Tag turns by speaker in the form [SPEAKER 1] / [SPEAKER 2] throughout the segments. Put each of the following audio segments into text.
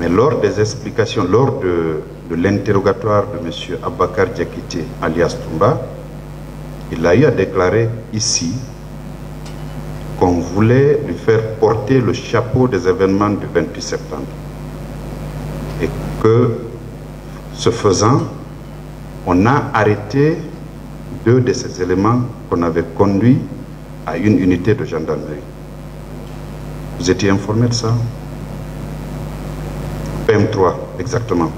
[SPEAKER 1] Mais lors des explications, lors de l'interrogatoire de M. Abakar Diakité, alias Toumba, il a eu à déclarer ici qu'on voulait lui faire porter le chapeau des événements du 28 septembre. Et que, ce faisant, on a arrêté 2 de ces éléments qu'on avait conduits à une unité de gendarmerie. Vous étiez informé de ça? PM3, exactement.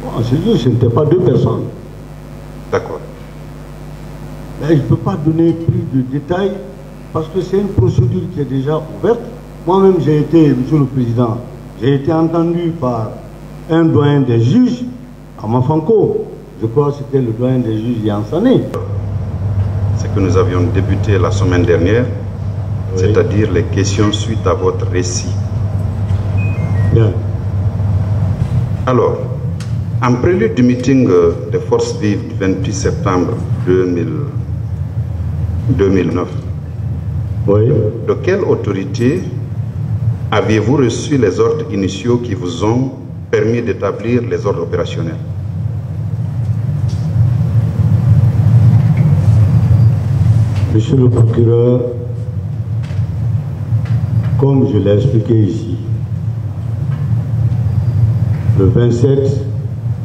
[SPEAKER 2] Bon, c'est juste, ce n'était pas 2 personnes.
[SPEAKER 1] D'accord.
[SPEAKER 2] Mais je ne peux pas donner plus de détails parce que c'est une procédure qui est déjà ouverte. Moi-même, j'ai été, Monsieur le Président, j'ai été entendu par un doyen des juges à Mafanko. Je crois que c'était le doyen des juges Yansané.
[SPEAKER 1] C'est que nous avions débuté la semaine dernière, oui, c'est-à-dire les questions suite à votre récit.
[SPEAKER 2] Bien.
[SPEAKER 1] Alors, en prélude du meeting des forces vives du 28 septembre 2009,
[SPEAKER 2] oui,
[SPEAKER 1] de quelle autorité aviez-vous reçu les ordres initiaux qui vous ont permis d'établir les ordres opérationnels?
[SPEAKER 2] Monsieur le procureur, comme je l'ai expliqué ici, le 27,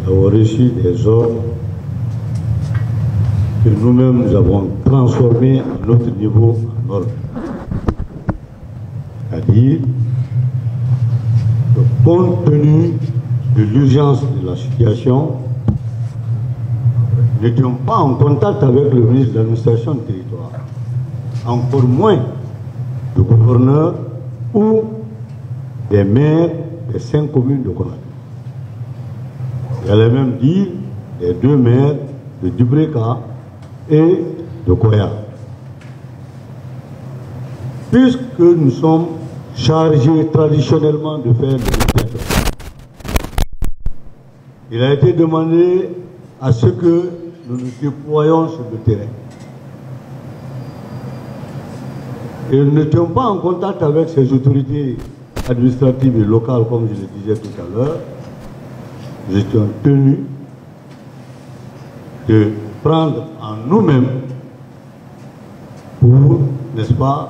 [SPEAKER 2] nous avons reçu des ordres que nous-mêmes nous avons transformés à notre niveau en ordre. C'est-à-dire que compte tenu de l'urgence de la situation, nous n'étions pas en contact avec le ministre de l'administration du territoire, encore moins le gouverneur ou des maires des 5 communes de Conakry. J'allais même dire les 2 maires de Dubreka et de Koya. Puisque nous sommes chargés traditionnellement de faire le médiation, il a été demandé à ce que nous nous déployions sur le terrain. Et nous n'étions pas en contact avec ces autorités administratives et locales, comme je le disais tout à l'heure. Nous étions tenus de prendre en nous-mêmes pour, n'est-ce pas,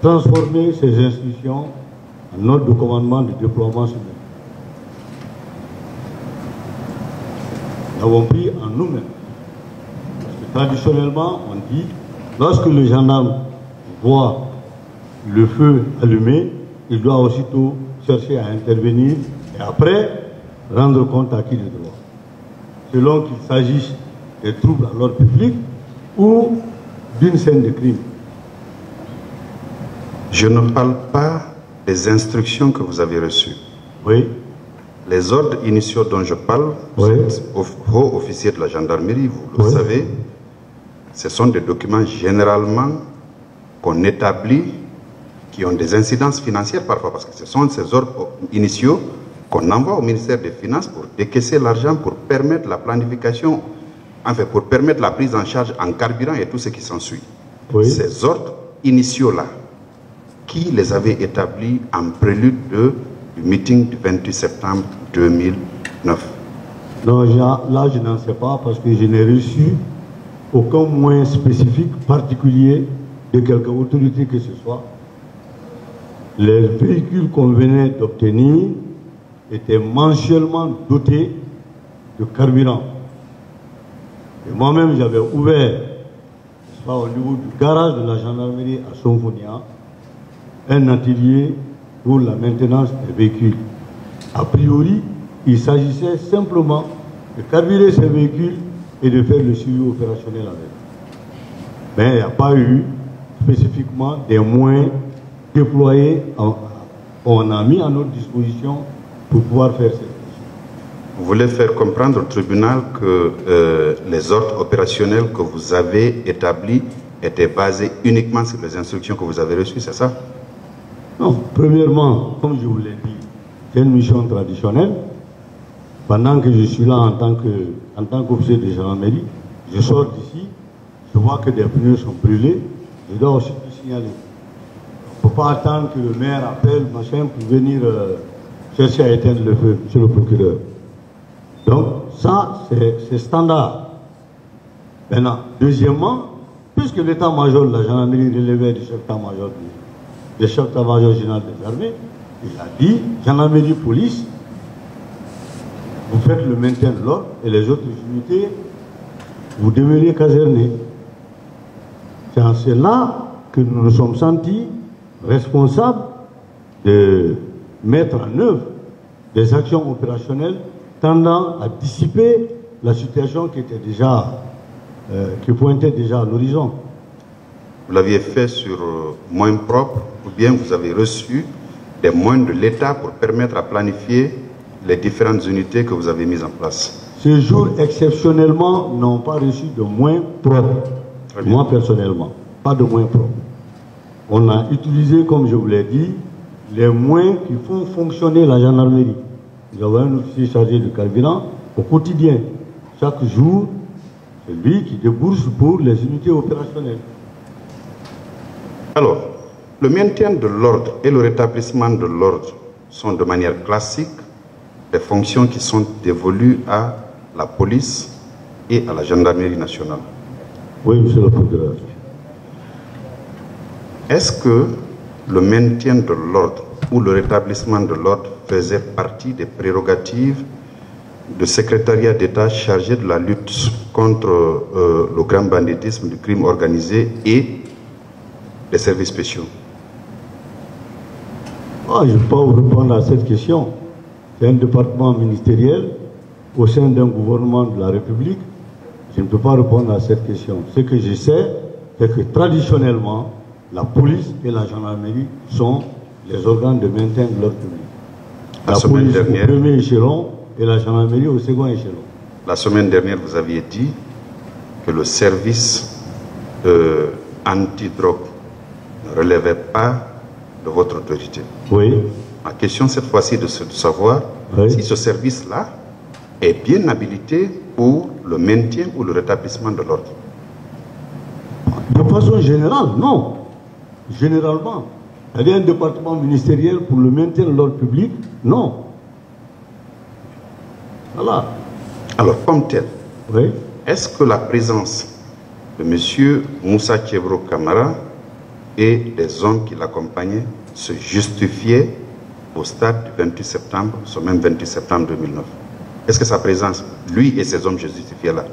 [SPEAKER 2] transformer ces institutions en ordre de commandement de déploiement sur le terrain. Nous avons pris en nous-mêmes. Parce que traditionnellement, on dit, lorsque le gendarme voit le feu allumé, il doit aussitôt chercher à intervenir et après rendre compte à qui de droit. Selon qu'il s'agisse des troubles à l'ordre public ou d'une scène de crime.
[SPEAKER 1] Je ne parle pas des instructions que vous avez reçues.
[SPEAKER 2] Oui.
[SPEAKER 1] Les ordres initiaux dont je parle,
[SPEAKER 2] oui,
[SPEAKER 1] haut officier de la gendarmerie, vous le savez, ce sont des documents généralement qu'on établit, qui ont des incidences financières parfois, parce que ce sont ces ordres initiaux qu'on envoie au ministère des Finances pour décaisser l'argent, pour permettre la planification, enfin pour permettre la prise en charge en carburant et tout ce qui s'ensuit. Oui. Ces ordres initiaux-là, qui les avait établis en prélude du meeting du 28 septembre 2009?
[SPEAKER 2] Non, là je n'en sais pas parce que je n'ai reçu aucun moyen spécifique, particulier de quelque autorité que ce soit. Les véhicules qu'on venait d'obtenir étaient mensuellement dotés de carburant. Et moi-même, j'avais ouvert, au niveau du garage de la gendarmerie à Sonfonia, un atelier pour la maintenance des véhicules. A priori, il s'agissait simplement de carburer ces véhicules et de faire le suivi opérationnel avec. Mais il n'y a pas eu spécifiquement des moyens déployés, on a mis à notre disposition pour pouvoir faire cette mission.
[SPEAKER 1] Vous voulez faire comprendre au tribunal que les ordres opérationnels que vous avez établis étaient basés uniquement sur les instructions que vous avez reçues, c'est ça?
[SPEAKER 2] Non, premièrement, comme je vous l'ai dit, c'est une mission traditionnelle. Pendant que je suis là en tant qu'officier de gendarmerie, je sors d'ici, je vois que des pneus sont brûlés, je dois aussi tout signaler. Il ne faut pas attendre que le maire appelle, machin, pour venir cherché à éteindre le feu, monsieur le procureur. Donc, ça, c'est standard. Maintenant, deuxièmement, puisque l'état-major de la gendarmerie relevait du chef d'état-major général des armées, il a dit, gendarmerie, police, vous faites le maintien de l'ordre et les autres unités, vous demeurez casernés. C'est en cela que nous nous sommes sentis responsables de mettre en œuvre des actions opérationnelles tendant à dissiper la situation qui était déjà, qui pointait déjà à l'horizon.
[SPEAKER 1] Vous l'aviez fait sur moyens propres ou bien vous avez reçu des moyens de l'État pour permettre à planifier les différentes unités que vous avez mises en place?
[SPEAKER 2] Ces jours, exceptionnellement, n'ont pas reçu de moyens propres. Moi, personnellement, pas de moyens propres. On a utilisé, comme je vous l'ai dit, les moyens qui font fonctionner la gendarmerie. Nous avons un officier chargé de carburant au quotidien. Chaque jour, c'est lui qui débourse pour les unités opérationnelles.
[SPEAKER 1] Alors, le maintien de l'ordre et le rétablissement de l'ordre sont de manière classique des fonctions qui sont dévolues à la police et à la gendarmerie nationale.
[SPEAKER 2] Oui, monsieur le procureur.
[SPEAKER 1] Est-ce que le maintien de l'ordre ou le rétablissement de l'ordre faisait partie des prérogatives du secrétariat d'État chargé de la lutte contre le grand banditisme, du crime organisé et des services spéciaux?
[SPEAKER 2] Je ne peux pas vous répondre à cette question. C'est un département ministériel au sein d'un gouvernement de la République. Je ne peux pas répondre à cette question. Ce que je sais, c'est que traditionnellement, la police et la gendarmerie sont les organes de maintien de l'ordre public. La police au premier échelon et la gendarmerie au second échelon.
[SPEAKER 1] La semaine dernière, vous aviez dit que le service antidrogue ne relevait pas de votre autorité.
[SPEAKER 2] Oui.
[SPEAKER 1] Ma question cette fois-ci de savoir si ce service-là est bien habilité pour le maintien ou le rétablissement de l'ordre.
[SPEAKER 2] De façon générale, non. Généralement, il y a un département ministériel pour le maintien de l'ordre public, non. Voilà.
[SPEAKER 1] Alors, comme tel,
[SPEAKER 2] oui.
[SPEAKER 1] Est-ce que la présence de M. Moussa Tchebro Camara et des hommes qui l'accompagnaient se justifiait au stade du 28 septembre, ce même 28 septembre 2009? Est-ce que sa présence, lui et ses hommes, se justifiaient là?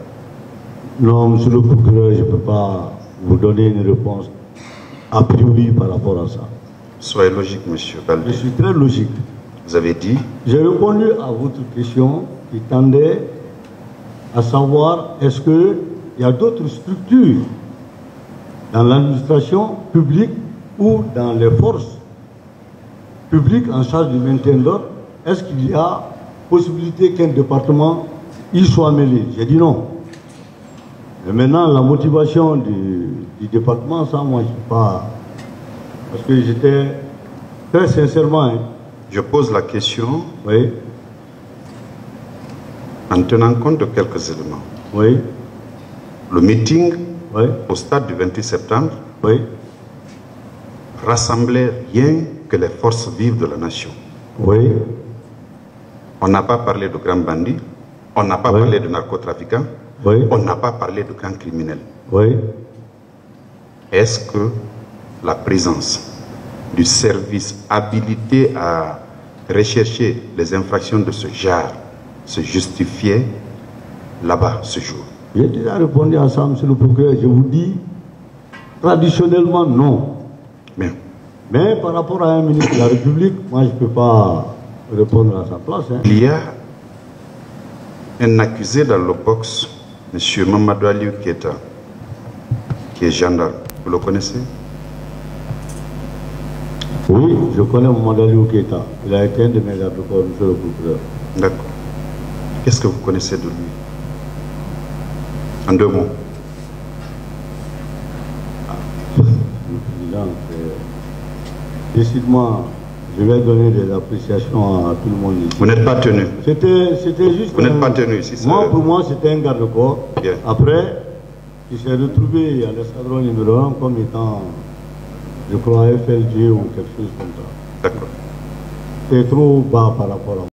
[SPEAKER 2] Non, monsieur le procureur, je ne peux pas vous donner une réponse a priori par rapport à ça.
[SPEAKER 1] Soyez logique, monsieur Baldé.
[SPEAKER 2] Je suis très logique.
[SPEAKER 1] Vous avez dit?
[SPEAKER 2] J'ai répondu à votre question qui tendait à savoir est-ce qu'il y a d'autres structures dans l'administration publique ou dans les forces publiques en charge du maintien de l'ordre, est-ce qu'il y a possibilité qu'un département y soit mêlé? J'ai dit non. Mais maintenant, la motivation du département, ça, moi, je ne sais pas. Parce que j'étais très sincèrement.
[SPEAKER 1] Je pose la question.
[SPEAKER 2] Oui.
[SPEAKER 1] En tenant compte de quelques éléments.
[SPEAKER 2] Oui.
[SPEAKER 1] Le meeting
[SPEAKER 2] oui.
[SPEAKER 1] Au stade du 28 septembre
[SPEAKER 2] oui.
[SPEAKER 1] rassemblait rien que les forces vives de la nation.
[SPEAKER 2] Oui.
[SPEAKER 1] On n'a pas parlé de grands bandits, on n'a pas parlé de narcotrafiquants, on n'a pas parlé de grands criminels.
[SPEAKER 2] Oui.
[SPEAKER 1] Est-ce que la présence du service habilité à rechercher les infractions de ce genre se justifiait là-bas ce jour?
[SPEAKER 2] J'ai déjà répondu à ça, monsieur le procureur. Je vous dis, traditionnellement, non. Mais par rapport à un ministre de la République, moi, je ne peux pas répondre à sa place.
[SPEAKER 1] Il y a un accusé dans le box, M. Mamadou Aliou Keita, qui est gendarme. Vous le connaissez?
[SPEAKER 2] Oui, je connais Mamadou Aliou Keita. Il a été un de mes garde-corps, monsieur le procureur.
[SPEAKER 1] D'accord. Qu'est-ce que vous connaissez de lui? En deux mots.
[SPEAKER 2] Le président, décidément, je vais donner des appréciations à tout le monde ici.
[SPEAKER 1] Vous n'êtes pas tenu.
[SPEAKER 2] C'était juste.
[SPEAKER 1] Vous n'êtes pas tenu ici.
[SPEAKER 2] Pour moi, c'était un garde-corps. Après, il s'est retrouvé à l'escadron numéro 1 comme étant, je crois, FLG ou quelque chose comme ça.
[SPEAKER 1] D'accord.
[SPEAKER 2] c'est trop bas par rapport à